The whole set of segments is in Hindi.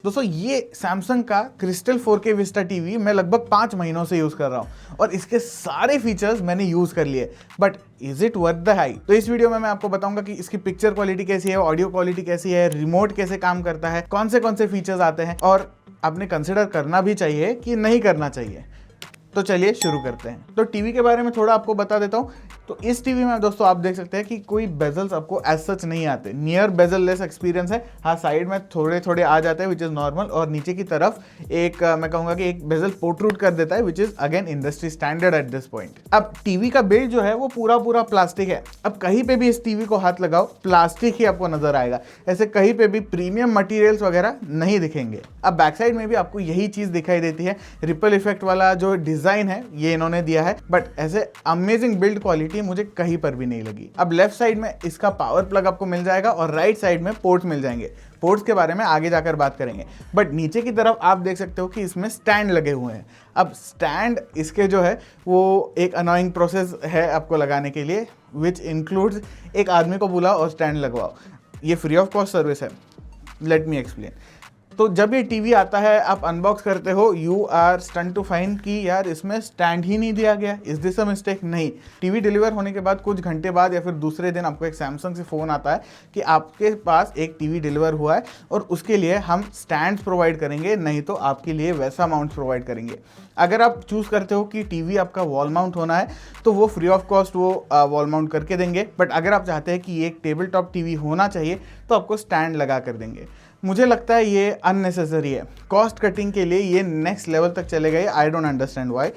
दोस्तों ये सैमसंग का क्रिस्टल 4K विस्टा टीवी मैं लगभग 5 महीनों से यूज कर रहा हूं और इसके सारे फीचर्स मैंने यूज कर लिए, but is it worth the hype? तो इस वीडियो में मैं आपको बताऊंगा कि इसकी पिक्चर क्वालिटी कैसी है, ऑडियो क्वालिटी कैसी है, रिमोट कैसे काम करता है, कौन से फीचर्स आते हैं और आपने कंसिडर करना भी चाहिए कि नहीं करना चाहिए। तो चलिए शुरू करते हैं। तो टीवी के बारे में थोड़ा आपको बता देता हूँ। तो इस टीवी में दोस्तों आप देख सकते हैं कि कोई बेजल्स आपको एज सच नहीं आते, नियर बेजल लेस एक्सपीरियंस है। हाँ, साइड में थोड़े थोड़े आ जाते हैं विच इज नॉर्मल, और नीचे की तरफ एक मैं कहूंगा कि एक बेजल पोर्ट्रूड कर देता है which is again industry standard at this point. अब टीवी का बिल्ड जो है वो पूरा प्लास्टिक है। अब कहीं पे भी इस टीवी को हाथ लगाओ प्लास्टिक ही आपको नजर आएगा, ऐसे कहीं पे भी प्रीमियम मटेरियल्स वगैरह नहीं दिखेंगे। अब बैक साइड में भी आपको यही चीज दिखाई देती है, रिपल इफेक्ट वाला जो डिजाइन है ये इन्होंने दिया है, बट ऐसे अमेजिंग बिल्ड क्वालिटी मुझे कहीं पर भी नहीं लगी। अब लेफ्ट साइड में इसका पावर प्लग आपको मिल जाएगा और राइट साइड में पोर्ट मिल जाएंगे। पोर्ट्स के बारे में आगे जाकर बात करेंगे, बट नीचे की तरफ आप देख सकते हो कि इसमें स्टैंड लगे हुए हैं। अब स्टैंड इसके जो है वो एक अनोइंग प्रोसेस है आपको लगाने के लिए, विच इंक्लूड्स एक आदमी को बुलाओ और स्टैंड लगवाओ। ये फ्री ऑफ कॉस्ट सर्विस है। Let me explain. तो जब ये टीवी आता है, आप अनबॉक्स करते हो, you are stun to find कि यार इसमें स्टैंड ही नहीं दिया गया, इज दिस अ मिस्टेक? नहीं, टीवी डिलीवर होने के बाद कुछ घंटे बाद या फिर दूसरे दिन आपको एक सैमसंग से फ़ोन आता है कि आपके पास एक टीवी डिलीवर हुआ है और उसके लिए हम स्टैंड्स प्रोवाइड करेंगे, नहीं तो आपके लिए वैसा माउंट प्रोवाइड करेंगे। अगर आप चूज़ करते हो कि टीवी आपका वॉल माउंट होना है तो वो फ्री ऑफ कॉस्ट वो वॉल माउंट करके देंगे, बट अगर आप चाहते हैं कि ये एक टेबल टॉप टीवी होना चाहिए तो आपको स्टैंड लगा कर देंगे। मुझे लगता है ये अननेसेसरी है। कॉस्ट कटिंग के लिए ये नेक्स्ट लेवल तक चले गए। I don't understand why.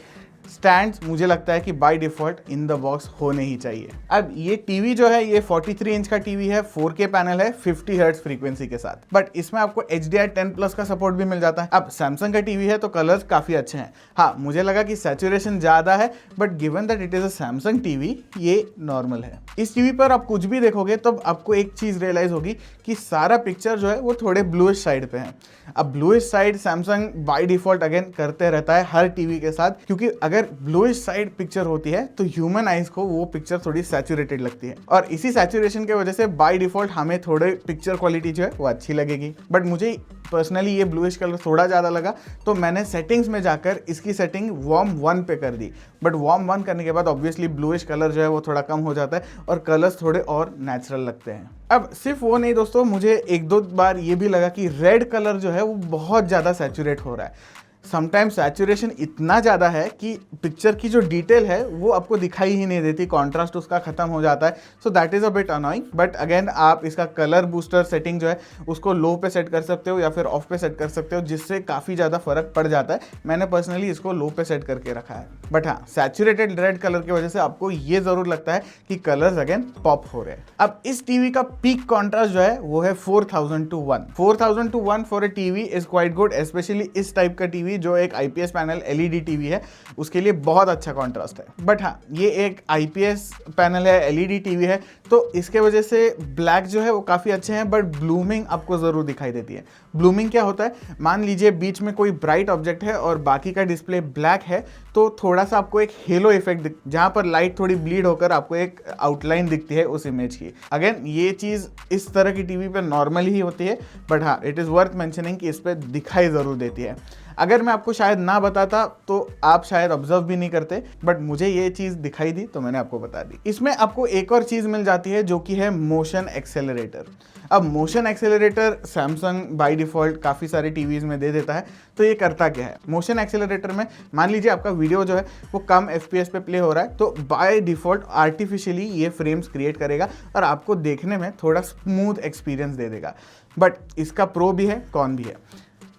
Stands मुझे लगता है कि by default in the box होने ही चाहिए। अब ये टीवी जो है ये 43 इंच का टीवी है, 4K पैनल है, 50 हर्ट्ज फ्रीक्वेंसी के साथ, बट इसमें आपको HDR 10+ का सपोर्ट भी मिल जाता है। अब सैमसंग का टीवी है तो कलर्स काफी अच्छे हैं। हाँ, मुझे लगा कि सैचुरेशन ज्यादा है, but given that it is a Samsung TV ये नॉर्मल है। इस टीवी पर आप कुछ भी देखोगे तब आपको एक चीज रियलाइज होगी कि सारा पिक्चर जो है वो थोड़े ब्लूइश साइड पे है। अब bluish side Samsung by default again करते रहता है हर टीवी के साथ, क्योंकि अगर ब्लूइश साइड पिक्चर होती है तो ह्यूमन आइज को वो पिक्चर थोड़ी सैचुरेटेड लगती है, और इसी सैचुरेशन के वजह से बाय डिफॉल्ट हमें थोड़े पिक्चर क्वालिटी जो है वो अच्छी लगेगी। बट मुझे पर्सनली ये ब्लूइश कलर थोड़ा ज़्यादा लगा, तो मैंने सेटिंग्स में जाकर इसकी सेटिंग वार्म 1 पे कर दी। बट वार्म 1 करने के बाद ऑब्वियसली ब्लूइश कलर जो है वो थोड़ा कम हो जाता है और कलर्स थोड़े और नेचुरल लगते हैं। अब सिर्फ वो नहीं दोस्तों, मुझे एक दो बार ये भी लगा कि रेड कलर जो है वो बहुत ज़्यादा सैचुरेट हो रहा है। समटाइम्स सैचुरेशन इतना ज़्यादा है कि पिक्चर की जो डिटेल है वो आपको दिखाई ही नहीं देती, कॉन्ट्रास्ट उसका खत्म हो जाता है। So that is a bit annoying, but again आप इसका कलर बूस्टर सेटिंग जो है उसको लो पे सेट कर सकते हो या फिर ऑफ पे सेट कर सकते हो, जिससे काफ़ी ज़्यादा फर्क पड़ जाता है। मैंने पर्सनली इसको लो पे सेट करके रखा है, बट हाँ, सैचुरेटेड रेड कलर की वजह से आपको ये ज़रूर लगता है कि कलर्स अगेन पॉप हो रहे हैं। अब इस टीवी का पीक कॉन्ट्रास्ट जो है वो है 4000:1। 4000:1 for a TV is quite good, specially इस टाइप का टीवी जो एक IPS पैनल LED टीवी है उसके लिए बहुत अच्छा कॉन्ट्रास्ट है। बट हाँ, ये एक IPS पैनल है, LED टीवी है, तो इसके वजह से ब्लैक जो है वो काफ़ी अच्छे हैं, बट ब्लूमिंग आपको ज़रूर दिखाई देती है। ब्लूमिंग क्या होता है, मान लीजिए बीच में कोई ब्राइट ऑब्जेक्ट है और बाकी का डिस्प्ले ब्लैक है, तो थोड़ा सा आपको एक हेलो इफेक्ट जहाँ पर लाइट थोड़ी ब्लीड होकर आपको एक आउटलाइन दिखती है उस इमेज की। अगेन ये चीज़ इस तरह की टीवी पर नॉर्मल ही होती है, बट हाँ, इट इज़ वर्थ मेंशनिंग कि इस पर दिखाई ज़रूर देती है। अगर मैं आपको शायद ना बताता तो आप शायद ऑब्जर्व भी नहीं करते, बट मुझे ये चीज़ दिखाई दी तो मैंने आपको बता दी। इसमें आपको एक और चीज़ मिल जाती है जो कि है मोशन एक्सेलरेटर। अब motion accelerator Samsung by default काफ़ी सारे टीवीज़ में दे देता है, तो ये करता क्या है? मोशन एक्सेलरेटर में मान लीजिए आपका वीडियो जो है वो कम FPS पे प्ले हो रहा है, तो बाय डिफ़ॉल्ट आर्टिफिशियली ये फ्रेम्स क्रिएट करेगा और आपको देखने में थोड़ा स्मूथ एक्सपीरियंस दे देगा। बट इसका प्रो भी है, कॉन भी है।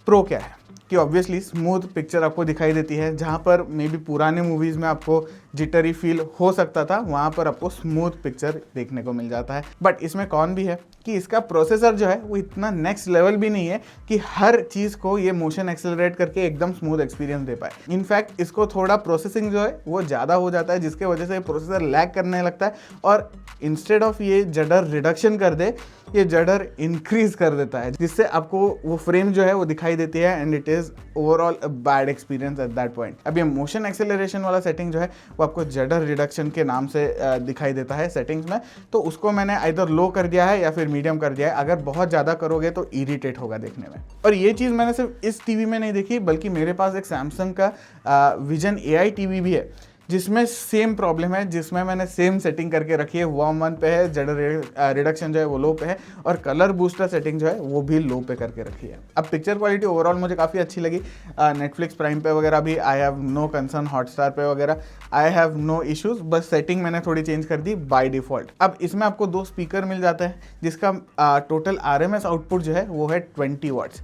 प्रो क्या है कि ऑब्वियसली स्मूथ पिक्चर आपको दिखाई देती है, जहाँ पर मे बी पुराने मूवीज़ में आपको जिटरी फील हो सकता था, वहाँ पर आपको स्मूथ पिक्चर देखने को मिल जाता है। बट इसमें कौन भी है कि इसका प्रोसेसर जो है वो इतना नेक्स्ट लेवल भी नहीं है कि हर चीज़ को ये मोशन एक्सेलरेट करके एकदम स्मूथ एक्सपीरियंस दे पाए। इनफैक्ट इसको थोड़ा प्रोसेसिंग जो है वो ज़्यादा हो जाता है, जिसके वजह से प्रोसेसर लैग करने लगता है और इंस्टेड ऑफ ये जडर रिडक्शन कर दे, ये जडर इंक्रीज कर देता है, जिससे आपको वो फ्रेम जो है वो दिखाई देती है and it is overall a bad experience at that point. अब ये मोशन एक्सेलरेशन वाला सेटिंग जो है वो आपको जडर रिडक्शन के नाम से दिखाई देता है सेटिंग्स में, तो उसको मैंने आइदर लो कर दिया है या फिर मीडियम कर दिया है। अगर बहुत ज़्यादा करोगे तो इरिटेट होगा देखने में। और ये चीज़ मैंने सिर्फ इस टीवी में नहीं देखी, बल्कि मेरे पास एक सैमसंग का विजन AI टीवी भी है, जिसमें सेम प्रॉब्लम है, जिसमें मैंने सेम सेटिंग करके रखी है। वार्म 1 पे है, जडर रिडक्शन जो है वो लो पे है, और कलर बूस्टर सेटिंग जो है वो भी लो पे करके रखी है। अब पिक्चर क्वालिटी ओवरऑल मुझे काफ़ी अच्छी लगी। नेटफ्लिक्स प्राइम पे वगैरह भी I have no concern, Hotstar पे वगैरह आई हैव नो इश्यूज, बस सेटिंग मैंने थोड़ी चेंज कर दी बाय डिफ़ॉल्ट। अब इसमें आपको 2 स्पीकर मिल जाता है, जिसका टोटल RMS आउटपुट जो है वो है 20 वाट्स।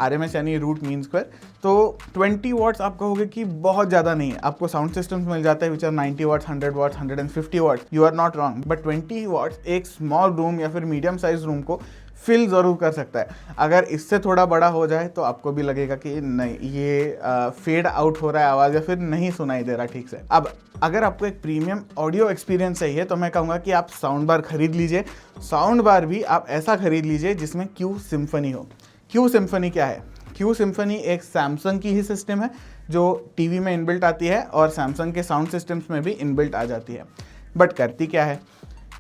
RMS यानी रूट मीन स्क्वायर। तो 20 वाट्स आप कहोगे कि बहुत ज़्यादा नहीं है। आपको साउंड सिस्टम्स मिल जाते हैं which are 90 watts, 100 watts, 150 watts. You are not wrong, but 20 watts एक स्मॉल रूम या फिर मीडियम साइज रूम को फिल ज़रूर कर सकता है। अगर इससे थोड़ा बड़ा हो जाए तो आपको भी लगेगा कि नहीं, ये फेड आउट हो रहा है आवाज़, या फिर नहीं सुनाई दे रहा ठीक से। अब अगर आपको एक प्रीमियम ऑडियो एक्सपीरियंस चाहिए तो मैं कहूँगा कि आप साउंड बार खरीद लीजिए। साउंड बार भी आप ऐसा खरीद लीजिए जिसमें Q सिम्फनी हो। Q सिम्फनी क्या है? Q सिम्फनी एक सैमसंग की ही सिस्टम है जो टीवी में इनबिल्ट आती है और सैमसंग के साउंड सिस्टम्स में भी इनबिल्ट आ जाती है। बट करती क्या है?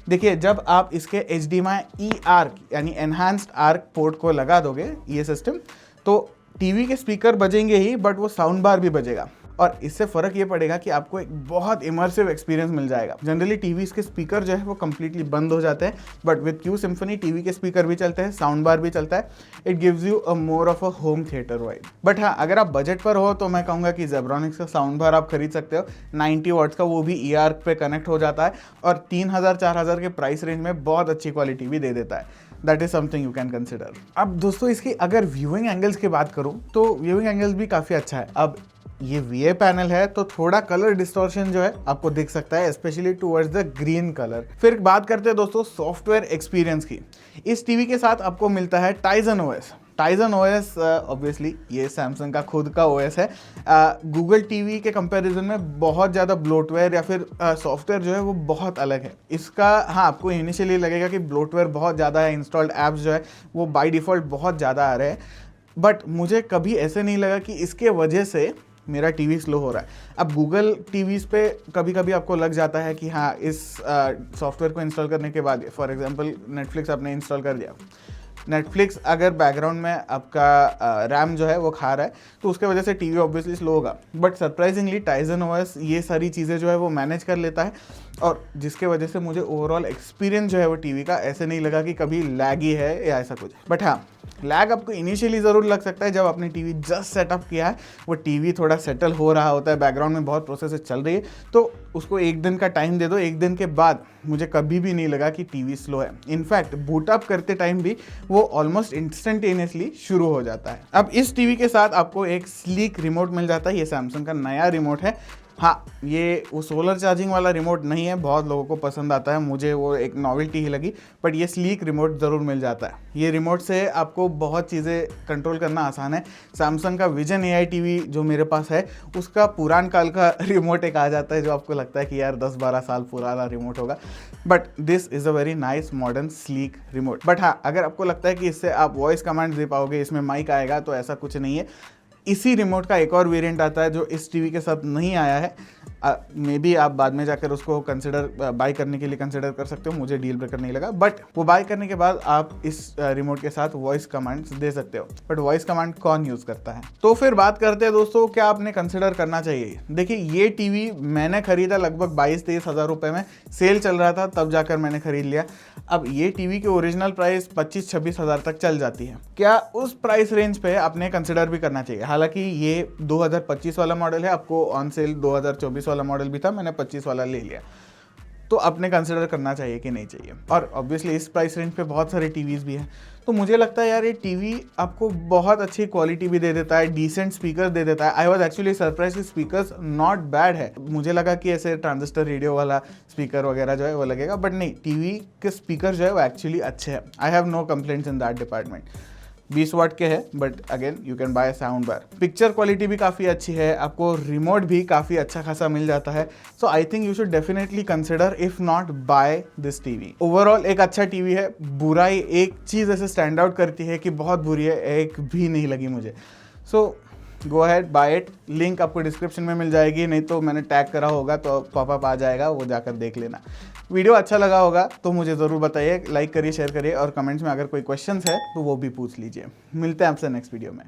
देखिए, जब आप इसके HDMI EARC यानी एनहांस्ड आर्क पोर्ट को लगा दोगे ये सिस्टम, तो टीवी के स्पीकर बजेंगे ही, बट वो साउंड बार भी बजेगा। और इससे फ़र्क ये पड़ेगा कि आपको एक बहुत इमर्सिव एक्सपीरियंस मिल जाएगा। जनरली टीवीज़ के स्पीकर जो है वो कम्प्लीटली बंद हो जाते हैं, but with Q symphony TV के स्पीकर भी चलते हैं, साउंड बार भी चलता है। It gives you a more of a home theatre vibe. But हाँ, अगर आप बजट पर हो तो मैं कहूँगा कि जेब्रॉनिक्स का साउंड बार आप खरीद सकते हो। 90 वाट्स का, वो भी EARC पे कनेक्ट हो जाता है और 3000-4000 के प्राइस रेंज में बहुत अच्छी क्वालिटी भी दे देता है। That is something you can consider. अब दोस्तों, इसकी अगर व्यूइंग एंगल्स की बात करूँ तो व्यूइंग एंगल्स भी काफ़ी अच्छा है। अब ये VA पैनल है तो थोड़ा कलर डिस्टॉर्शन जो है आपको दिख सकता है, specially towards the green colour. फिर बात करते हैं दोस्तों सॉफ्टवेयर एक्सपीरियंस की। इस टीवी के साथ आपको मिलता है Tizen OS। Tizen OS obviously ये सैमसंग का खुद का OS है। गूगल टीवी के कंपैरिजन में बहुत ज़्यादा ब्लोटवेयर या फिर सॉफ्टवेयर जो है वो बहुत अलग है इसका। हाँ, आपको इनिशियली लगेगा कि ब्लोटवेयर बहुत ज़्यादा है, इंस्टॉल्ड ऐप्स जो है वो बाय डिफ़ॉल्ट बहुत ज़्यादा आ रहे हैं, बट मुझे कभी ऐसे नहीं लगा कि इसके वजह से मेरा टीवी स्लो हो रहा है। अब गूगल टीवीज़ पे कभी कभी आपको लग जाता है कि हाँ, इस सॉफ्टवेयर को इंस्टॉल करने के बाद, फॉर एग्जांपल नेटफ्लिक्स आपने इंस्टॉल कर दिया, नेटफ्लिक्स अगर बैकग्राउंड में आपका रैम जो है वो खा रहा है तो उसके वजह से टीवी ऑब्वियसली स्लो होगा। बट सरप्राइजिंगली Tizen OS ये सारी चीज़ें जो है वो मैनेज कर लेता है, और जिसके वजह से मुझे ओवरऑल एक्सपीरियंस जो है वो टीवी का ऐसे नहीं लगा कि कभी लैगी है या ऐसा कुछ। बट हाँ, लैग आपको इनिशियली ज़रूर लग सकता है जब आपने टीवी जस्ट सेटअप किया है, वो टीवी थोड़ा सेटल हो रहा होता है, बैकग्राउंड में बहुत प्रोसेस चल रही है, तो उसको एक दिन का टाइम दे दो। एक दिन के बाद मुझे कभी भी नहीं लगा कि टीवी स्लो है। इनफैक्ट बूट अप करते टाइम भी वो ऑलमोस्ट इंस्टेंटेनियसली शुरू हो जाता है। अब इस टीवी के साथ आपको एक स्लीक रिमोट मिल जाता है। ये सैमसंग का नया रिमोट है। हाँ, ये वो सोलर चार्जिंग वाला रिमोट नहीं है, बहुत लोगों को पसंद आता है, मुझे वो एक नॉवेल्टी ही लगी, बट ये स्लीक रिमोट ज़रूर मिल जाता है। ये रिमोट से आपको बहुत चीज़ें कंट्रोल करना आसान है। सैमसंग का विजन AI टीवी जो मेरे पास है उसका पुरान काल का रिमोट एक आ जाता है जो आपको लगता है कि यार 10-12 साल पुराना रिमोट होगा, but this is a very nice modern sleek remote. But हाँ, अगर आपको लगता है कि इससे आप वॉइस कमांड दे पाओगे, इसमें माइक आएगा, तो ऐसा कुछ नहीं है। इसी रिमोट का एक और वेरिएंट आता है जो इस टीवी के साथ नहीं आया है। मे बी आप बाद में जाकर उसको कंसिडर बाय करने के लिए कंसिडर कर सकते हो, मुझे डील ब्रेकर नहीं लगा। बट वो बाय करने के बाद आप इस रिमोट के साथ वॉइस कमांड्स दे सकते हो, बट वॉइस कमांड कौन यूज़ करता है? तो फिर बात करते हैं दोस्तों, क्या आपने कंसिडर करना चाहिए। देखिए, ये टीवी मैंने खरीदा लगभग 22-23 हज़ार रुपये में, सेल चल रहा था तब जाकर मैंने खरीद लिया। अब ये टीवी की ओरिजिनल प्राइस 25-26 हज़ार तक चल जाती है। क्या उस प्राइस रेंज पे आपने कंसिडर भी करना चाहिए? हालांकि ये 2025 वाला मॉडल है, आपको ऑन सेल 2024 वाला मॉडल भी था, मैंने 25 वाला ले लिया, तो आपने कंसिडर करना चाहिए कि नहीं चाहिए। और ऑब्वियसली इस प्राइस रेंज पे बहुत सारे टीवीज़ भी हैं, तो मुझे लगता है यार ये टीवी आपको बहुत अच्छी क्वालिटी भी दे देता है, डिसेंट स्पीकर दे देता है। आई वॉज एक्चुअली सरप्राइज कि स्पीकर्स नॉट बैड है। मुझे लगा कि ऐसे ट्रांजिस्टर रेडियो वाला स्पीकर वगैरह जो है वो लगेगा, बट नहीं, टीवी के स्पीकर जो है वो एक्चुअली अच्छे हैं। I have no complaints in that department. 20 watt के हैं, but again you can buy sound bar. Picture quality भी काफ़ी अच्छी है, आपको रिमोट भी काफ़ी अच्छा खासा मिल जाता है। So I think you should definitely consider, if not buy this TV. Overall एक अच्छा टीवी है। बुराई एक चीज़ ऐसे स्टैंड आउट करती है कि बहुत बुरी है, एक भी नहीं लगी मुझे। So go ahead, buy it. Link आपको डिस्क्रिप्शन में मिल जाएगी, नहीं तो मैंने टैग करा होगा तो पॉपअप आ जाएगा, वो जाकर देख लेना। वीडियो अच्छा लगा होगा तो मुझे ज़रूर बताइए, लाइक करिए, शेयर करिए और कमेंट्स में अगर कोई क्वेश्चंस है तो वो भी पूछ लीजिए। मिलते हैं आपसे नेक्स्ट वीडियो में।